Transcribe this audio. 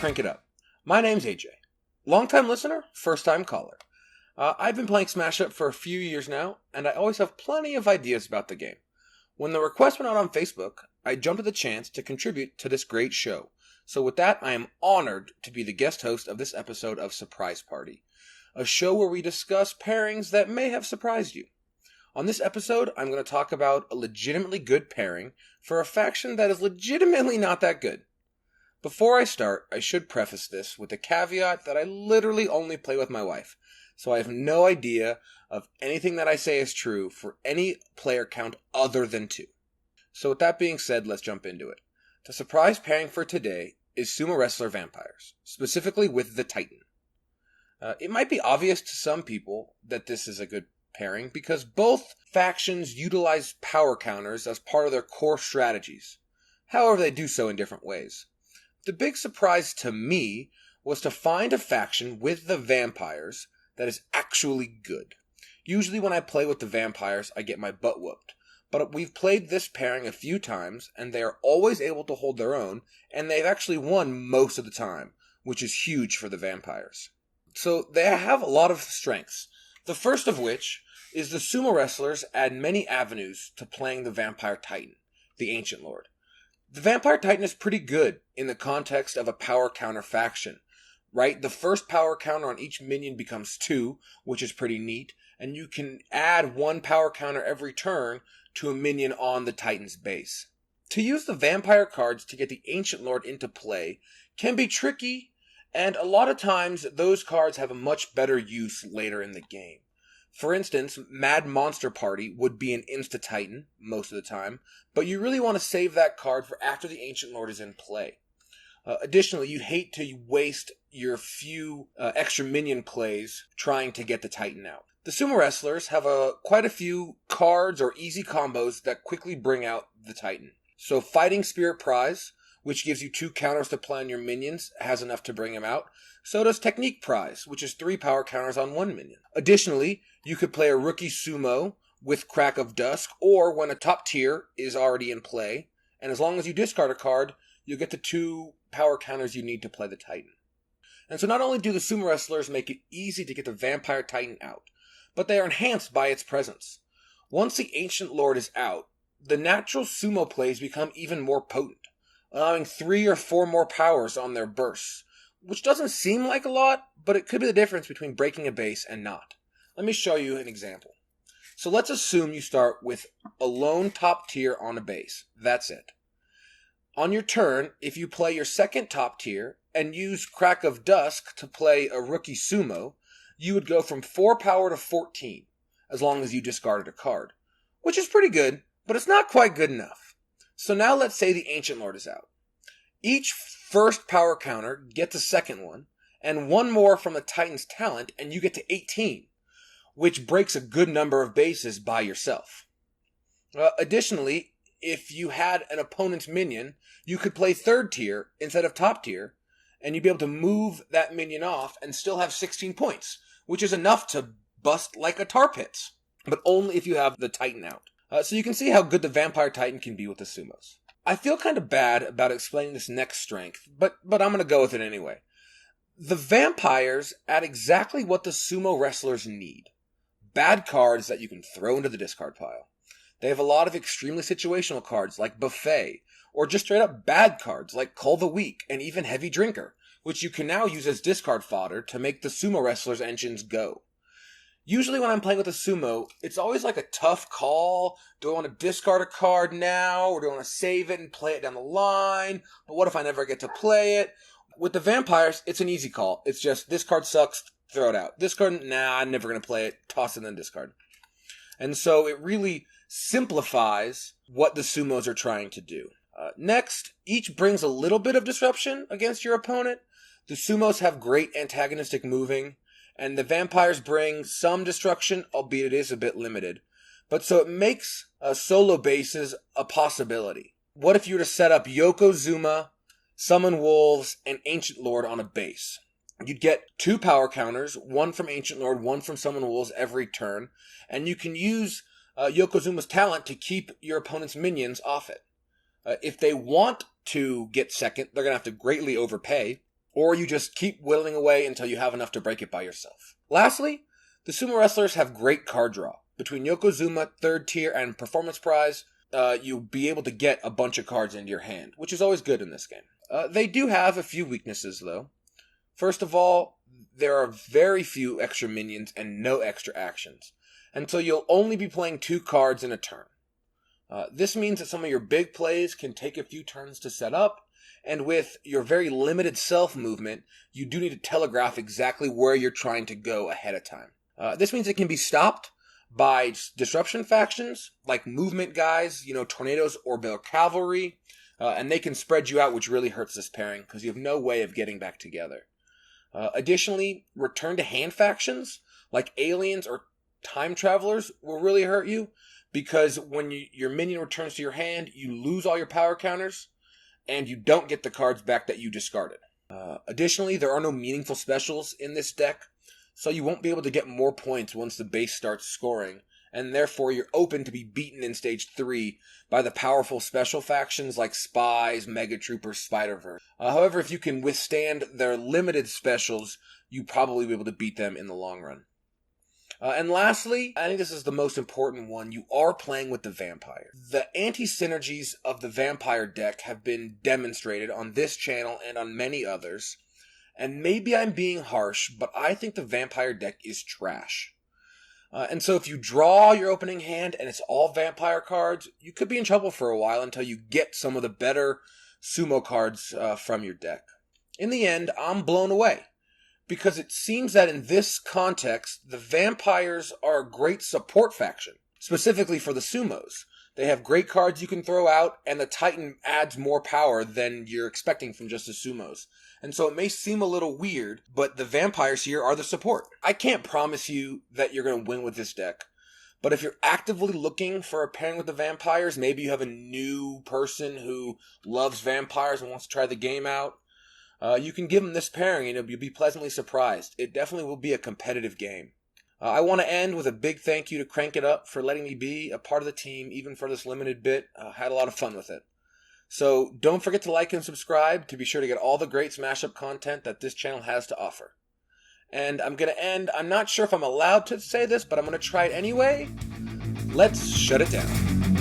crank it up. My name's AJ. Longtime listener, first time caller. I've been playing Smash Up for a few years now, and I always have plenty of ideas about the game. When the request went out on Facebook, I jumped at the chance to contribute to this great show. So with that, I am honored to be the guest host of this episode of Surprise Party, a show where we discuss pairings that may have surprised you. On this episode, I'm going to talk about a legitimately good pairing for a faction that is legitimately not that good. Before I start, I should preface this with the caveat that I literally only play with my wife, so I have no idea of anything that I say is true for any player count other than 2. So with that being said, let's jump into it. The surprise pairing for today is Sumo Wrestler Vampires, specifically with the Titan. It might be obvious to some people that this is a good pairing because both factions utilize power counters as part of their core strategies. However, they do so in different ways. The big surprise to me was to find a faction with the vampires that is actually good. Usually when I play with the vampires, I get my butt whooped. But we've played this pairing a few times, and they are always able to hold their own, and they've actually won most of the time, which is huge for the vampires. So they have a lot of strengths. The first of which is the sumo wrestlers add many avenues to playing the Vampire Titan, the Ancient Lord. The Vampire Titan is pretty good in the context of a power counter faction, right? The first power counter on each minion becomes 2, which is pretty neat, and you can add 1 power counter every turn to a minion on the Titan's base. To use the vampire cards to get the Ancient Lord into play can be tricky, and a lot of times those cards have a much better use later in the game. For instance, Mad Monster Party would be an insta-Titan most of the time, but you really want to save that card for after the Ancient Lord is in play. Additionally, you'd hate to waste your few extra minion plays trying to get the Titan out. The Sumo Wrestlers have quite a few cards or easy combos that quickly bring out the Titan. So Fighting Spirit Prize, which gives you 2 counters to play on your minions, has enough to bring him out. So does Technique Prize, which is 3 power counters on 1 minion. Additionally, you could play a Rookie Sumo with Crack of Dusk, or when a top tier is already in play, and as long as you discard a card, you'll get the 2 power counters you need to play the Titan. And so not only do the Sumo Wrestlers make it easy to get the Vampire Titan out, but they are enhanced by its presence. Once the Ancient Lord is out, the natural sumo plays become even more potent, allowing 3 or 4 more powers on their bursts, which doesn't seem like a lot, but it could be the difference between breaking a base and not. Let me show you an example. So let's assume you start with a lone top tier on a base. That's it. On your turn, if you play your second top tier and use Crack of Dusk to play a Rookie Sumo, you would go from 4 power to 14, as long as you discarded a card, which is pretty good, but it's not quite good enough. So now let's say the Ancient Lord is out. Each first power counter gets a second one, and 1 more from the Titan's talent, and you get to 18, which breaks a good number of bases by yourself. Additionally, if you had an opponent's minion, you could play 3rd tier instead of top tier, and you'd be able to move that minion off and still have 16 points, which is enough to bust like a tar pits, but only if you have the Titan out. So you can see how good the Vampire Titan can be with the Sumos. I feel kind of bad about explaining this next strength, but I'm going to go with it anyway. The vampires add exactly what the sumo wrestlers need. Bad cards that you can throw into the discard pile. They have a lot of extremely situational cards like Buffet, or just straight up bad cards like Cull the Weak and even Heavy Drinker, which you can now use as discard fodder to make the sumo wrestlers' engines go. Usually when I'm playing with a sumo, it's always like a tough call. Do I want to discard a card now, or do I want to save it and play it down the line? But what if I never get to play it? With the vampires, it's an easy call. It's just, this card sucks, throw it out. This card, nah, I'm never going to play it, toss it and then discard. And so it really simplifies what the sumos are trying to do. Next, each brings a little bit of disruption against your opponent. The sumos have great antagonistic moving, and the vampires bring some destruction, albeit it is a bit limited. But so it makes solo bases a possibility. What if you were to set up Yokozuna, Summon Wolves, and Ancient Lord on a base? You'd get 2 power counters, 1 from Ancient Lord, 1 from Summon Wolves every turn, and you can use Yokozuna's talent to keep your opponent's minions off it. If they want to get second, they're going to have to greatly overpay, or you just keep whittling away until you have enough to break it by yourself. Lastly, the sumo wrestlers have great card draw. Between Yokozuna, third tier, and Performance Prize, you'll be able to get a bunch of cards into your hand, which is always good in this game. They do have a few weaknesses, though. First of all, there are very few extra minions and no extra actions, and so you'll only be playing 2 cards in a turn. This means that some of your big plays can take a few turns to set up, and with your very limited self-movement, you do need to telegraph exactly where you're trying to go ahead of time. This means it can be stopped by disruption factions, like movement guys, tornadoes or Bear Cavalry, and they can spread you out, which really hurts this pairing, because you have no way of getting back together. Additionally, return to hand factions, like aliens or time travelers, will really hurt you, because when your minion returns to your hand, you lose all your power counters, and you don't get the cards back that you discarded. Additionally, there are no meaningful specials in this deck, so you won't be able to get more points once the base starts scoring, and therefore you're open to be beaten in Stage 3 by the powerful special factions like Spies, Mega Troopers, Spider-Verse. However, if you can withstand their limited specials, you probably be able to beat them in the long run. And lastly, I think this is the most important one, you are playing with the vampire. The anti-synergies of the vampire deck have been demonstrated on this channel and on many others, and maybe I'm being harsh, but I think the vampire deck is trash. And so if you draw your opening hand and it's all vampire cards, you could be in trouble for a while until you get some of the better sumo cards from your deck. In the end, I'm blown away, because it seems that in this context, the vampires are a great support faction, specifically for the sumos. They have great cards you can throw out, and the Titan adds more power than you're expecting from just the sumos. And so it may seem a little weird, but the vampires here are the support. I can't promise you that you're going to win with this deck, but if you're actively looking for a pairing with the vampires, maybe you have a new person who loves vampires and wants to try the game out, you can give them this pairing and you'll be pleasantly surprised. It definitely will be a competitive game. I want to end with a big thank you to Crank It Up for letting me be a part of the team, even for this limited bit. Had a lot of fun with it. So don't forget to like and subscribe to be sure to get all the great Smash Up content that this channel has to offer. And I'm going to end, I'm not sure if I'm allowed to say this, but I'm going to try it anyway. Let's shut it down.